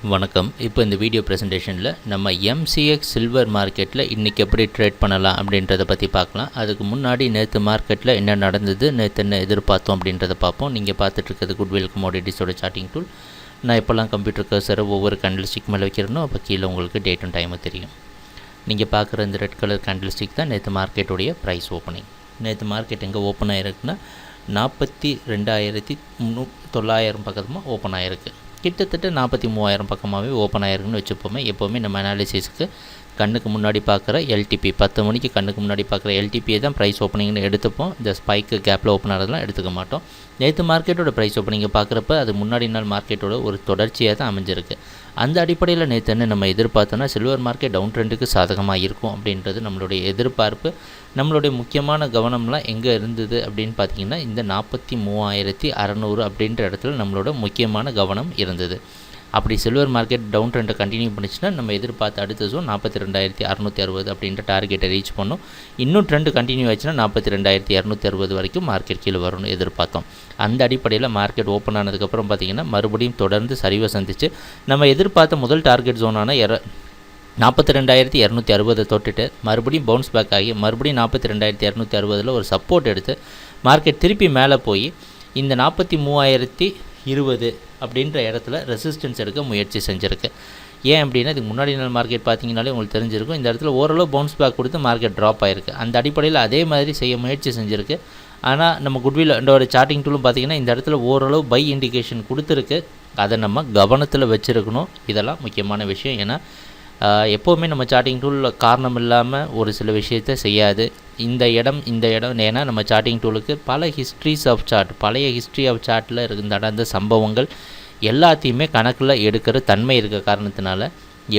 வணக்கம். இப்போ இந்த வீடியோ ப்ரெசன்டேஷனில் நம்ம எம்சிஎக்ஸ் சில்வர் மார்க்கெட்டில் இன்றைக்கி எப்படி ட்ரேட் பண்ணலாம் அப்படின்றத பற்றி பார்க்கலாம். அதுக்கு முன்னாடி நேற்று மார்க்கெட்டில் என்ன நடந்தது, நேற்று என்ன எதிர்பார்த்தோம் அப்படின்றத பார்ப்போம். நீங்கள் பார்த்துட்ருக்கிறது குட்வில் கமோடிட்டிஸோட சார்ட்டிங் டூல். நான் இப்போல்லாம் கம்ப்யூட்டர் கர்சரை ஒவ்வொரு கேண்டில்ஸ்டிக் மேலே வைக்கிறனோ அப்போ கீழே உங்களுக்கு டேட்டும் டைமும் தெரியும். நீங்கள் பார்க்குற இந்த ரெட் கலர் கேண்டில்ஸ்டிக் தான் நேற்று மார்க்கெட்டுடைய ப்ரைஸ் ஓப்பனிங். நேற்று மார்க்கெட் எங்கே ஓப்பன் ஆகிருக்குன்னா 42,900 பக்கமாக ஓப்பன் ஆகிருக்கு. கிட்டத்தட்ட 43,000 பக்கமாகவே ஓப்பன் ஆகிருக்குன்னு வச்சுப்போமே. எப்போவுமே நம்ம அனாலிசிஸ்க்கு கண்ணுக்கு முன்னாடி பார்க்குற எல்டிபி 10 மணிக்கு கண்ணுக்கு முன்னாடி பார்க்குற எல்டிபியை தான் ப்ரைஸ் ஓப்பனிங்னு எடுத்துப்போம். இந்த ஸ்பைக்கு கேப்பில் ஓப்பன் ஆகிறதுலாம் எடுத்துக்க மாட்டோம். நேற்று மார்க்கெட்டோட ப்ரைஸ் ஓப்பனிங்கை பார்க்குறப்ப அது முன்னாடி நாள் மார்க்கெட்டோட ஒரு தொடர்ச்சியாக தான் அமைஞ்சிருக்கு. அந்த அடிப்படையில் நேற்று என்ன நம்ம எதிர்பார்த்தோன்னா சில்வர் மார்க்கெட் டவுன் ட்ரெண்டுக்கு சாதகமாக இருக்கும் அப்படின்றது நம்மளுடைய எதிர்பார்ப்பு. நம்மளுடைய முக்கியமான கவனம்லாம் எங்கே இருந்தது அப்படின்னு பார்த்திங்கன்னா இந்த 43,600 அப்படின்ற இடத்துல நம்மளோட முக்கியமான கவனம் இருந்தது. அப்படி சில்வர் மார்க்கெட் டவுன் ட்ரெண்டை கண்டினியூ பண்ணிச்சுன்னா நம்ம எதிர்பார்த்த அடுத்த ஜோன் 42,660 அப்படின்ற டார்கெட்டை ரீச் பண்ணோம். இன்னும் ட்ரெண்டு கண்டினியூ ஆச்சுன்னா 42,260 வரைக்கும் மார்க்கெட் கீழே வரும்னு எதிர்பார்த்தோம். அந்த அடிப்படையில் மார்க்கெட் ஓப்பன் ஆனதுக்கப்புறம் பார்த்திங்கன்னா மறுபடியும் தொடர்ந்து சரிவை சந்திச்சு நம்ம எதிர்பார்த்த முதல் டார்கெட் ஜோனான 42,260 தொட்டுட்டு மறுபடியும் பவுன்ஸ் பேக் ஆகி மறுபடியும் 42,260 ஒரு சப்போர்ட் எடுத்து மார்க்கெட் திருப்பி மேலே போய் இந்த 43,020 அப்படின்ற இடத்துல ரெசிஸ்டன்ஸ் எடுக்க முயற்சி செஞ்சுருக்கு. ஏன் அப்படின்னா இதுக்கு முன்னாடி நாள் மார்க்கெட் பார்த்தீங்கனாலே உங்களுக்கு தெரிஞ்சிருக்கும். இந்த இடத்துல ஓரளவு பவுன்ஸ் பேக் கொடுத்து மார்க்கெட் ட்ராப் ஆகிருக்கு. அந்த அடிப்படையில் அதே மாதிரி செய்ய முயற்சி செஞ்சுருக்கு. ஆனால் நம்ம குட்வில் என்னோட சார்ட்டிங் டூலும் பார்த்திங்கன்னா இந்த இடத்துல ஓரளவு பை இண்டிகேஷன் கொடுத்துருக்கு. அதை நம்ம கவனத்தில் வச்சுருக்கணும். இதெல்லாம் முக்கியமான விஷயம். ஏன்னா எப்போவுமே நம்ம சார்ட்டிங் டூலில் காரணம் இல்லாமல் ஒரு சில விஷயத்தை செய்யாது. இந்த இடம் ஏன்னா நம்ம சார்ட்டிங் டூலுக்கு பல பழைய ஹிஸ்ட்ரி ஆஃப் சார்ட்டில் நடந்த சம்பவங்கள் எல்லாத்தையுமே கணக்கில் எடுக்கிற தன்மை இருக்க காரணத்தினால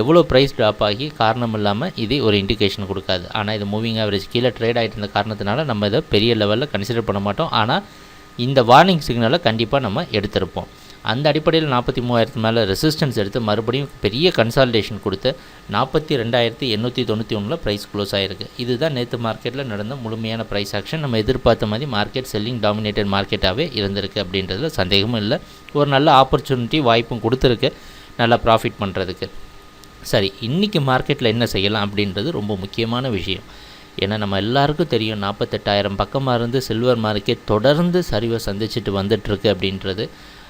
எவ்வளோ ப்ரைஸ் ட்ராப் ஆகி காரணம் இல்லாமல் இது ஒரு இண்டிகேஷன் கொடுக்காது. ஆனால் இது மூவிங் ஆவரேஜ் கீழே ட்ரேட் ஆகிட்டு இருந்த காரணத்தினால நம்ம இதை பெரிய லெவலில் கன்சிடர் பண்ண மாட்டோம். ஆனால் இந்த வார்னிங் சிக்னலை கண்டிப்பாக நம்ம எடுத்திருப்போம். அந்த அடிப்படையில் 43,000 மேலே ரெசிஸ்டன்ஸ் எடுத்து மறுபடியும் பெரிய கன்சால்டேஷன் கொடுத்து 42,891 ப்ரைஸ் க்ளோஸ் ஆகிருக்கு. இதுதான் நேற்று மார்க்கெட்டில் நடந்த முழுமையான ப்ரைஸ் ஆக்ஷன். நம்ம எதிர்பார்த்த மாதிரி மார்க்கெட் செல்லிங் டாமினேட்டட் மார்க்கெட்டாகவே இருந்திருக்கு அப்படின்றதுல சந்தேகமும் இல்லை. ஒரு நல்ல ஆப்பர்ச்சுனிட்டி வாய்ப்பும் கொடுத்துருக்கு நல்லா ப்ராஃபிட் பண்ணுறதுக்கு. சரி, இன்றைக்கி மார்க்கெட்டில் என்ன செய்யலாம் அப்படின்றது ரொம்ப முக்கியமான விஷயம். ஏன்னா நம்ம எல்லாருக்கும் தெரியும் 48,000 பக்கமாக இருந்து சில்வர் மார்க்கெட் தொடர்ந்து சரிவை சந்திச்சுட்டு வந்துட்டுருக்கு அப்படின்றது.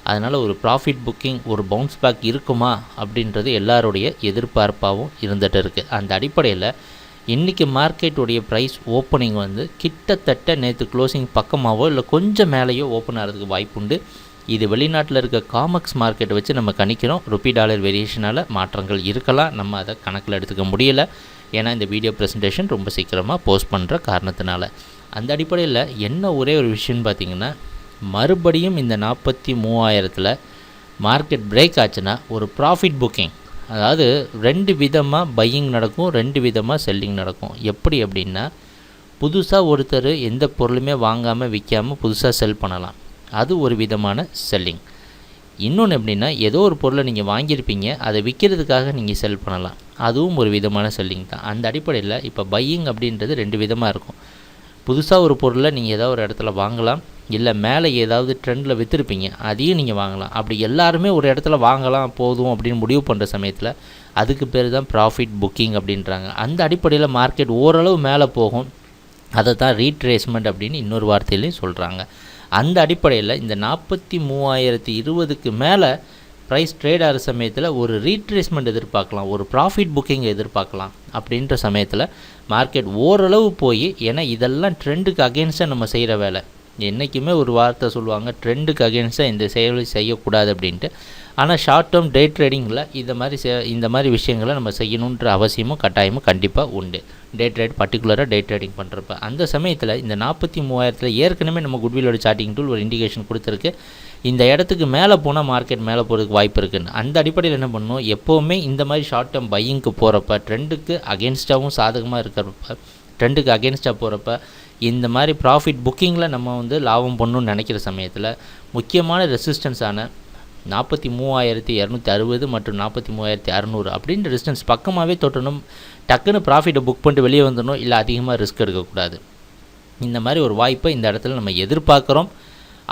அதனால் ஒரு ப்ராஃபிட் புக்கிங், ஒரு பவுன்ஸ் பேக் இருக்குமா அப்படின்றது எல்லாருடைய எதிர்பார்ப்பாகவும் இருந்துகிட்டு இருக்குது. அந்த அடிப்படையில் இன்றைக்கி மார்க்கெட்டுடைய ப்ரைஸ் ஓப்பனிங் கிட்டத்தட்ட நேற்று க்ளோசிங் பக்கமாகவோ இல்லை கொஞ்சம் மேலேயோ ஓப்பன் ஆகிறதுக்கு வாய்ப்புண்டு. இது வெளிநாட்டில் இருக்க காமெக்ஸ் மார்க்கெட்டை வச்சு நம்ம கணிக்கிறோம். ரூபி டாலர் வேரியேஷனால் மாற்றங்கள் இருக்கலாம். நம்ம அதை கணக்கில் எடுத்துக்க முடியலை. ஏன்னா இந்த வீடியோ ப்ரெசன்டேஷன் ரொம்ப சீக்கிரமாக போஸ்ட் பண்ணுற காரணத்தினால. அந்த அடிப்படையில் என்ன ஒரே ஒரு விஷயம்னு பார்த்திங்கன்னா மறுபடியும் இந்த 43,000 மார்க்கெட் பிரேக் ஆச்சுன்னா ஒரு ப்ராஃபிட் புக்கிங், அதாவது 2 விதமாக பையிங் நடக்கும், 2 விதமாக செல்லிங் நடக்கும். எப்படி அப்படின்னா புதுசாக ஒருத்தர் எந்த பொருளுமே வாங்காமல் விற்காமல் புதுசாக செல் பண்ணலாம், அது ஒரு விதமான செல்லிங். இன்னொன்று எப்படின்னா ஏதோ ஒரு பொருளை நீங்கள் வாங்கியிருப்பீங்க, அதை விற்கிறதுக்காக நீங்கள் செல் பண்ணலாம், அதுவும் ஒரு விதமான செல்லிங் தான். அந்த அடிப்படையில் இப்போ பையிங் அப்படின்றது 2 விதமாக இருக்கும். புதுசாக ஒரு பொருளை நீங்கள் ஏதாவது ஒரு இடத்துல வாங்கலாம், இல்லை மேலே ஏதாவது ட்ரெண்டில் விற்றுருப்பீங்க அதையும் நீங்கள் வாங்கலாம். அப்படி எல்லாருமே ஒரு இடத்துல வாங்கலாம் போதும் அப்படின்னு முடிவு பண்ணுற சமயத்தில் அதுக்கு பேர் தான் ப்ராஃபிட் புக்கிங் அப்படின்றாங்க. அந்த அடிப்படையில் மார்க்கெட் ஓரளவு மேலே போகும், அதை தான் ரீட்ரேஸ்மெண்ட் அப்படின்னு இன்னொரு வார்த்தையிலையும் சொல்கிறாங்க. அந்த அடிப்படையில் இந்த 43,020க்கு மேலே ப்ரைஸ் ட்ரேட் ஆகிற சமயத்தில் ஒரு ரீட்ரேஸ்மெண்ட் எதிர்பார்க்கலாம், ஒரு ப்ராஃபிட் புக்கிங் எதிர்பார்க்கலாம். அப்படின்ற சமயத்தில் மார்க்கெட் ஓரளவு போய், ஏன்னா இதெல்லாம் ட்ரெண்டுக்கு அகெயின்ஸ்டாக நம்ம செய்கிற வேலை. என்றைக்குமே ஒரு வார்த்தை சொல்லுவாங்க, ட்ரெண்டுக்கு அகெயின்ஸ்டாக இந்த செயலை செய்யக்கூடாது அப்படின்ட்டு. ஆனால் ஷார்ட் டேர்ம் டே ட்ரேடிங்கில் இந்த மாதிரி விஷயங்களை நம்ம செய்யணுன்ற அவசியமும் கட்டாயமும் கண்டிப்பாக உண்டு. டே ட்ரேட் பர்டிகுலராக டே ட்ரேடிங் பண்ணுறப்ப அந்த சமயத்தில் இந்த 43,000 ஏற்கனவே நம்ம குட்விலோட சார்ட்டிங் டூல் ஒரு இண்டிகேஷன் கொடுத்துருக்கு. இந்த இடத்துக்கு மேலே போனால் மார்க்கெட் மேலே போகிறதுக்கு வாய்ப்பு இருக்குதுன்னு. அந்த அடிப்படையில் என்ன பண்ணணும், எப்போவுமே இந்த மாதிரி ஷார்ட் டேர்ம் பையிங்க்கு போகிறப்ப ட்ரெண்டுக்கு அகெயின்ஸ்டாகவும் சாதகமாக இருக்கிறப்ப, ட்ரெண்டுக்கு அகெயின்ஸ்டாக போகிறப்ப இந்த மாதிரி ப்ராஃபிட் புக்கிங்கில் நம்ம லாபம் பண்ணணும்னு நினைக்கிற சமயத்தில் முக்கியமான ரெசிஸ்டன்ஸான 43,260 மற்றும் 43,600 அப்படின்ற ரெசிஸ்டன்ஸ் பக்கமாகவே தொட்டணும். டக்குன்னு ப்ராஃபிட்டை புக் பண்ணிட்டு வெளியே வந்துடணும், இல்லை அதிகமாக ரிஸ்க் எடுக்கக்கூடாது. இந்த மாதிரி ஒரு வாய்ப்பை இந்த இடத்துல நம்ம எதிர்பார்க்குறோம்.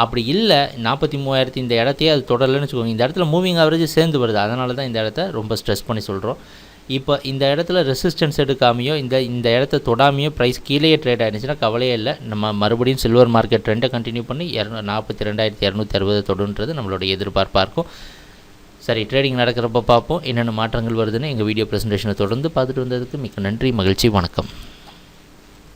அப்படி இல்லை 43,000 இந்த இடத்தையே அது தொடரலன்னு வச்சுக்கோங்க, இந்த இடத்துல மூவிங் ஆவரேஜ் சேர்ந்து வருது. அதனால தான் இந்த இடத்த ரொம்ப ஸ்ட்ரெஸ் பண்ணி சொல்கிறோம். இப்போ இந்த இடத்துல ரெசிஸ்டன்ஸ் எடுக்காமையோ இந்த இடத்த தொடாமையோ ப்ரைஸ் கீழேயே ட்ரேட் ஆகிடுச்சுன்னா கவலையே இல்லை. நம்ம மறுபடியும் சில்வர் மார்க்கெட் ட்ரெண்டை கண்டினியூ பண்ணி 42,260 தொடுன்றது நம்மளோட எதிர்பார்ப்பாக இருக்கும். சரி, ட்ரேடிங் நடக்கிறப்ப பார்ப்போம் என்னென்ன மாற்றங்கள் வருதுன்னு. எங்கள் வீடியோ ப்ரெசன்டேஷனை தொடர்ந்து பார்த்துட்டு வந்ததுக்கு மிக்க நன்றி, மகிழ்ச்சி, வணக்கம்.